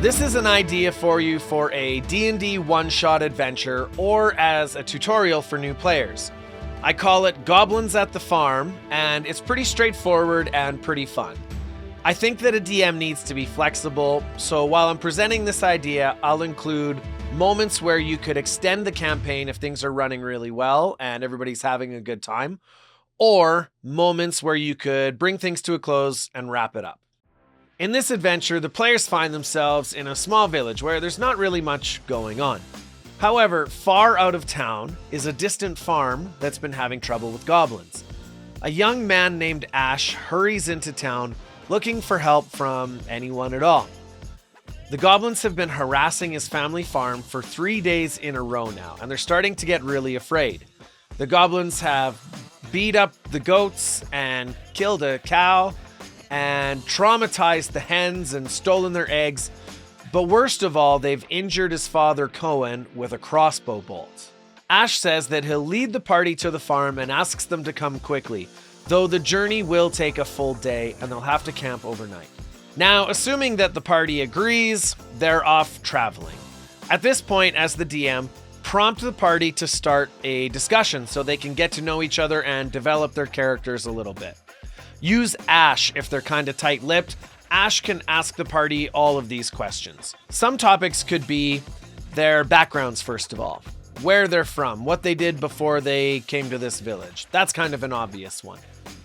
This is an idea for you for a D&D one-shot adventure or as a tutorial for new players. I call it Goblins at the Farm, and it's pretty straightforward and pretty fun. I think that a DM needs to be flexible, so while I'm presenting this idea, I'll include moments where you could extend the campaign if things are running really well and everybody's having a good time, or moments where you could bring things to a close and wrap it up. In this adventure, the players find themselves in a small village where there's not really much going on. However, far out of town is a distant farm that's been having trouble with goblins. A young man named Ash hurries into town looking for help from anyone at all. The goblins have been harassing his family farm for 3 days in a row now, and they're starting to get really afraid. The goblins have beat up the goats and killed a cow and traumatized the hens and stolen their eggs. But worst of all, they've injured his father Cohen with a crossbow bolt. Ash says that he'll lead the party to the farm and asks them to come quickly, though the journey will take a full day and they'll have to camp overnight. Now, assuming that the party agrees, they're off traveling. At this point, as the DM, prompt the party to start a discussion so they can get to know each other and develop their characters a little bit. Use Ash if they're kind of tight-lipped. Ash can ask the party all of these questions. Some topics could be their backgrounds, first of all, where they're from, what they did before they came to this village. That's kind of an obvious one.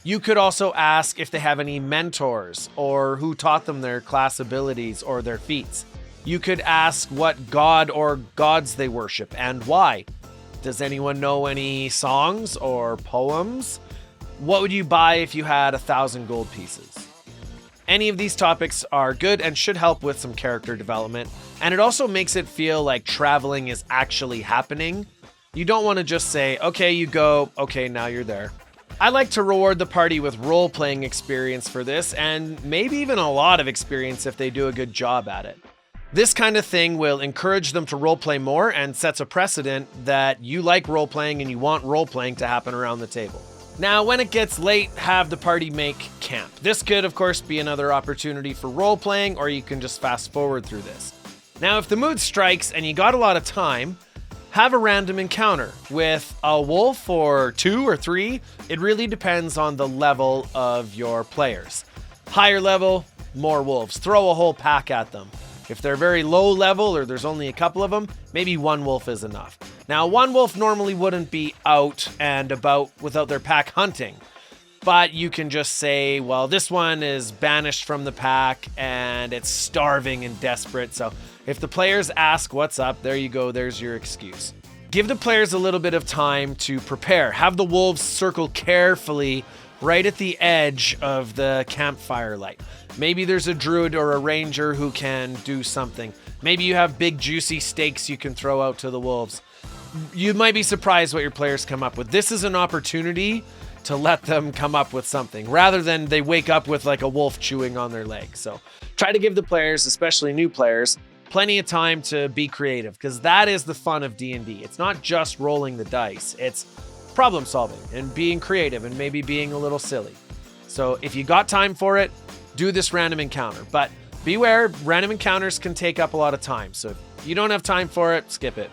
You could also ask if they have any mentors or who taught them their class abilities or their feats. You could ask what god or gods they worship and why. Does anyone know any songs or poems? What would you buy if you had 1,000 gold pieces? Any of these topics are good and should help with some character development, and it also makes it feel like traveling is actually happening. You don't want to just say, okay, you go, okay, now you're there. I like to reward the party with role-playing experience for this, and maybe even a lot of experience if they do a good job at it. This kind of thing will encourage them to roleplay more and sets a precedent that you like roleplaying and you want roleplaying to happen around the table. Now, when it gets late, have the party make camp. This could, of course, be another opportunity for role-playing, or you can just fast forward through this. Now, if the mood strikes and you got a lot of time, have a random encounter with a wolf or 2 or 3. It really depends on the level of your players. Higher level, more wolves. Throw a whole pack at them. If they're very low level or there's only a couple of them, maybe one wolf is enough. Now, one wolf normally wouldn't be out and about without their pack hunting, but you can just say, well, this one is banished from the pack and it's starving and desperate. So if the players ask what's up, there you go, there's your excuse. Give the players a little bit of time to prepare. Have the wolves circle carefully right at the edge of the campfire light. Maybe there's a druid or a ranger who can do something. Maybe you have big juicy steaks you can throw out to the wolves. You might be surprised what your players come up with. This is an opportunity to let them come up with something rather than they wake up with like a wolf chewing on their leg. So try to give the players, especially new players, plenty of time to be creative, because that is the fun of D&D. It's not just rolling the dice. It's problem solving and being creative and maybe being a little silly. So if you got time for it, do this random encounter. But beware, random encounters can take up a lot of time. So if you don't have time for it, skip it.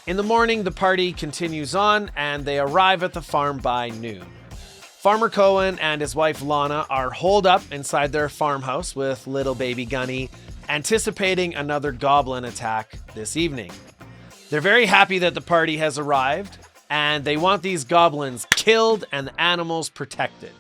In the morning, the party continues on and they arrive at the farm by noon. Farmer Cohen and his wife Lana are holed up inside their farmhouse with little baby Gunny, anticipating another goblin attack this evening. They're very happy that the party has arrived and they want these goblins killed and the animals protected.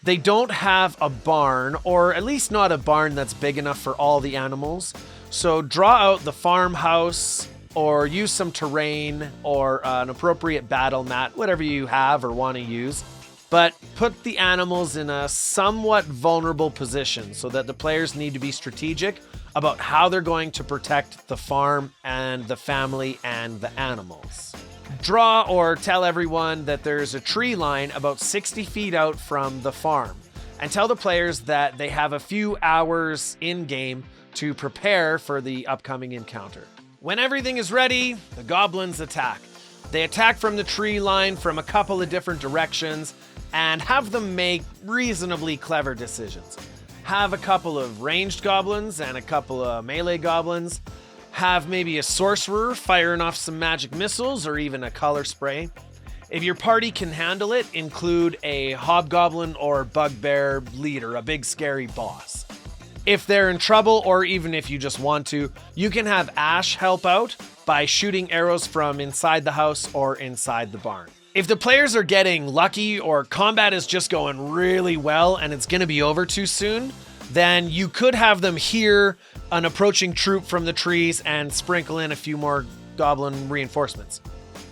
They don't have a barn, or at least not a barn that's big enough for all the animals, so draw out the farmhouse or use some terrain or an appropriate battle mat, whatever you have or want to use. But put the animals in a somewhat vulnerable position so that the players need to be strategic about how they're going to protect the farm and the family and the animals. Draw or tell everyone that there's a tree line about 60 feet out from the farm. and tell the players that they have a few hours in-game to prepare for the upcoming encounter. When everything is ready, the goblins attack. They attack from the tree line from a couple of different directions and have them make reasonably clever decisions. Have a couple of ranged goblins and a couple of melee goblins. Have maybe a sorcerer firing off some magic missiles or even a color spray. If your party can handle it, include a hobgoblin or bugbear leader, a big scary boss. If they're in trouble, or even if you just want to, you can have Ash help out by shooting arrows from inside the house or inside the barn. If the players are getting lucky or combat is just going really well and it's going to be over too soon, then you could have them hear an approaching troop from the trees and sprinkle in a few more goblin reinforcements.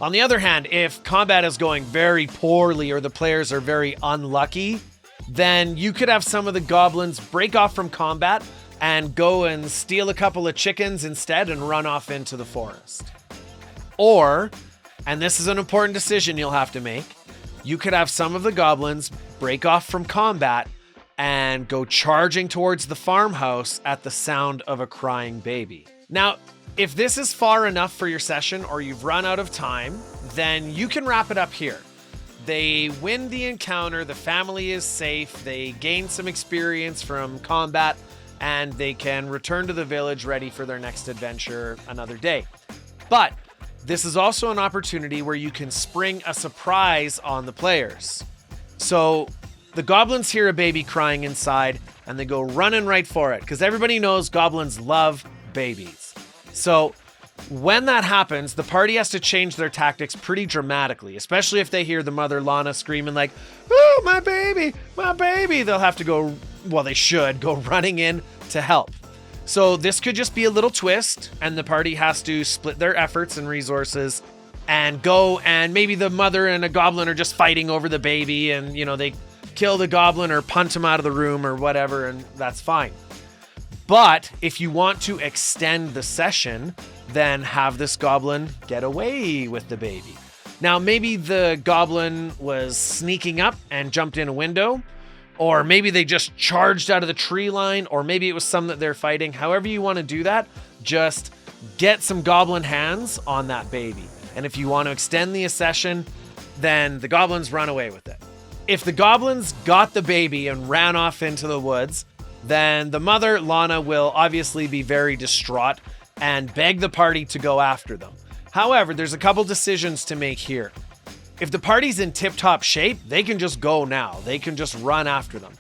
On the other hand, if combat is going very poorly or the players are very unlucky, then you could have some of the goblins break off from combat and go and steal a couple of chickens instead and run off into the forest. Or, and this is an important decision you'll have to make, you could have some of the goblins break off from combat and go charging towards the farmhouse at the sound of a crying baby. Now, if this is far enough for your session or you've run out of time, then you can wrap it up here. They win the encounter, the family is safe, they gain some experience from combat, and they can return to the village ready for their next adventure another day. But this is also an opportunity where you can spring a surprise on the players. So the goblins hear a baby crying inside and they go running right for it because everybody knows goblins love babies. So when that happens, the party has to change their tactics pretty dramatically, especially if they hear the mother Lana screaming like, "Oh, my baby, my baby." They'll have to go, well, they should go running in to help. So this could just be a little twist and the party has to split their efforts and resources and go, and maybe the mother and a goblin are just fighting over the baby and, you know, they kill the goblin or punt him out of the room or whatever, and that's fine. But if you want to extend the session, then have this goblin get away with the baby. Now, maybe the goblin was sneaking up and jumped in a window, or maybe they just charged out of the tree line, or maybe it was some that they're fighting. However you want to do that, just get some goblin hands on that baby. And if you want to extend the session, then the goblins run away with it. If the goblins got the baby and ran off into the woods, then the mother, Lana, will obviously be very distraught and beg the party to go after them. However, there's a couple decisions to make here. If the party's in tip-top shape, they can just go now. They can just run after them.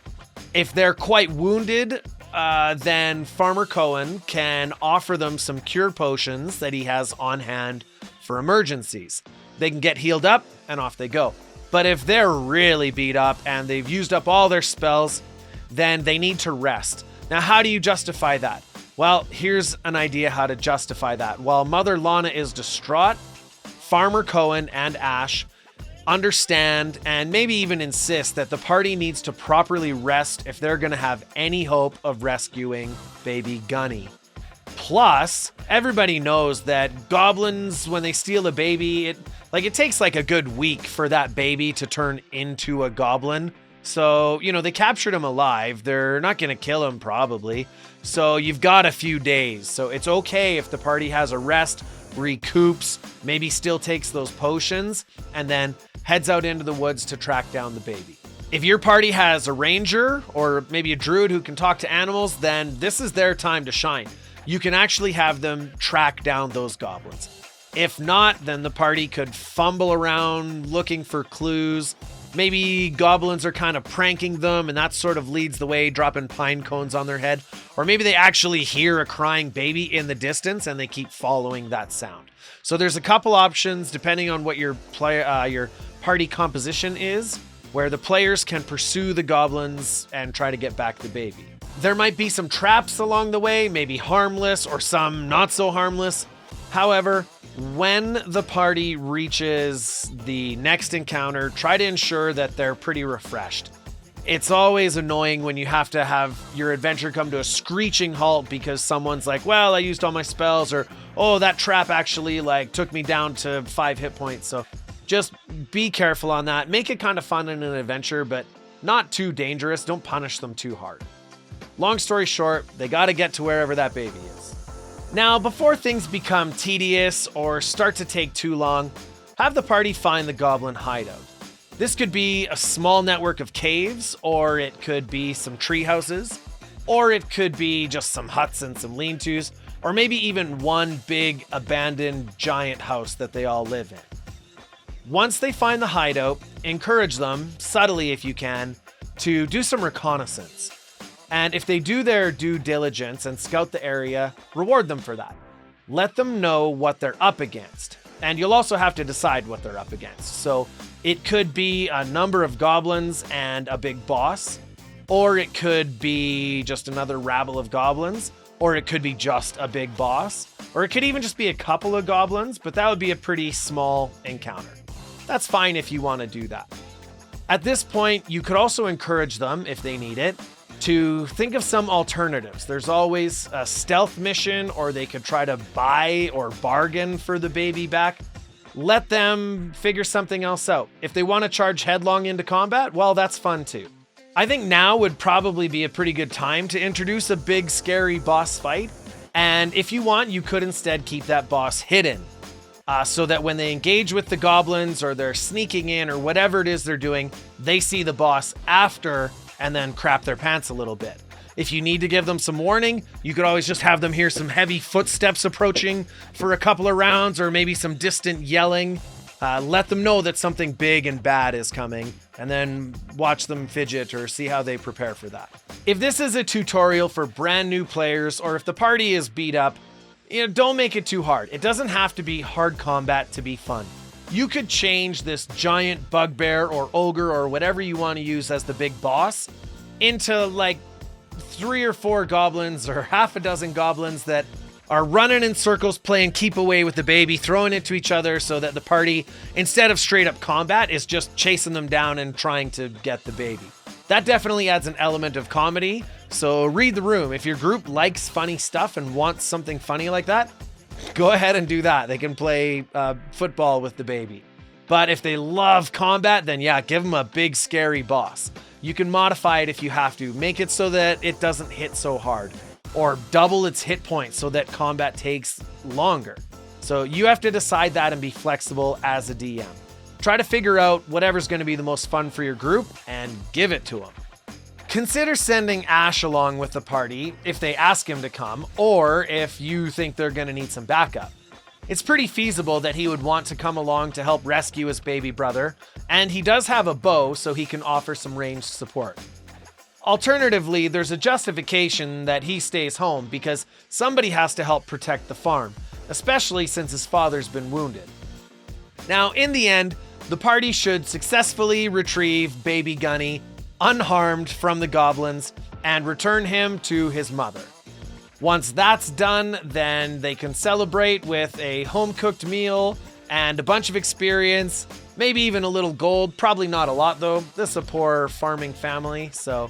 If they're quite wounded, then Farmer Cohen can offer them some cure potions that he has on hand for emergencies. They can get healed up and off they go. But if they're really beat up and they've used up all their spells, then they need to rest. Now, how do you justify that? Well, here's an idea how to justify that. While Mother Lana is distraught, Farmer Cohen and Ash understand and maybe even insist that the party needs to properly rest if they're going to have any hope of rescuing baby Gunny. Plus, everybody knows that goblins, when they steal a baby, it takes like a good week for that baby to turn into a goblin. So, you know, they captured him alive. They're not going to kill him probably. So you've got a few days. So it's okay if the party has a rest, recoups, maybe still takes those potions, and then heads out into the woods to track down the baby. If your party has a ranger or maybe a druid who can talk to animals, then this is their time to shine. You can actually have them track down those goblins. If not, then the party could fumble around looking for clues. Maybe goblins are kind of pranking them and that sort of leads the way, dropping pine cones on their head. Or maybe they actually hear a crying baby in the distance and they keep following that sound. So there's a couple options depending on what your party composition is, where the players can pursue the goblins and try to get back the baby. There might be some traps along the way, maybe harmless or some not so harmless. However, when the party reaches the next encounter, try to ensure that they're pretty refreshed. It's always annoying when you have to have your adventure come to a screeching halt because someone's like, well, I used all my spells, or, oh, that trap actually took me down to 5 hit points. So just be careful on that. Make it kind of fun in an adventure, but not too dangerous. Don't punish them too hard. Long story short, they gotta get to wherever that baby is. Now, before things become tedious or start to take too long, have the party find the goblin hideout. This could be a small network of caves, or it could be some tree houses, or it could be just some huts and some lean-tos, or maybe even one big abandoned giant house that they all live in. Once they find the hideout, encourage them, subtly if you can, to do some reconnaissance. And if they do their due diligence and scout the area, reward them for that. Let them know what they're up against. And you'll also have to decide what they're up against. So it could be a number of goblins and a big boss, or it could be just another rabble of goblins, or it could be just a big boss, or it could even just be a couple of goblins, but that would be a pretty small encounter. That's fine if you want to do that. At this point, you could also encourage them, if they need it, to think of some alternatives. There's always a stealth mission, or they could try to buy or bargain for the baby back. Let them figure something else out. If they want to charge headlong into combat, well, that's fun too. I think now would probably be a pretty good time to introduce a big, scary boss fight. And if you want, you could instead keep that boss hidden. So that when they engage with the goblins or they're sneaking in or whatever it is they're doing, they see the boss after and then crap their pants a little bit. If you need to give them some warning, you could always just have them hear some heavy footsteps approaching for a couple of rounds, or maybe some distant yelling. Let them know that something big and bad is coming, and then watch them fidget or see how they prepare for that. If this is a tutorial for brand new players, or if the party is beat up, don't make it too hard. It doesn't have to be hard combat to be fun. You could change this giant bugbear or ogre or whatever you want to use as the big boss into like 3 or 4 goblins or half a dozen goblins that are running in circles playing keep away with the baby, throwing it to each other so that the party, instead of straight up combat, is just chasing them down and trying to get the baby. That definitely adds an element of comedy, so read the room. If your group likes funny stuff and wants something funny like that, go ahead and do that. They can play football with the baby. But if they love combat, then yeah, give them a big scary boss. You can modify it if you have to. Make it so that it doesn't hit so hard. Or double its hit points so that combat takes longer. So you have to decide that and be flexible as a DM. Try to figure out whatever's going to be the most fun for your group and give it to them. Consider sending Ash along with the party if they ask him to come, or if you think they're going to need some backup. It's pretty feasible that he would want to come along to help rescue his baby brother, and he does have a bow so he can offer some ranged support. Alternatively, there's a justification that he stays home because somebody has to help protect the farm, especially since his father's been wounded. Now, in the end, the party should successfully retrieve baby Gunny unharmed from the goblins and return him to his mother. Once that's done, then they can celebrate with a home-cooked meal and a bunch of experience, maybe even a little gold. Probably not a lot though. This is a poor farming family, so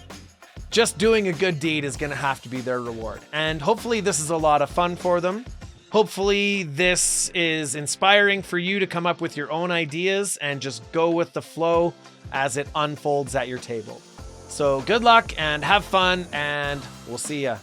just doing a good deed is going to have to be their reward. And hopefully this is a lot of fun for them. Hopefully this is inspiring for you to come up with your own ideas and just go with the flow as it unfolds at your table. So good luck and have fun, and we'll see ya.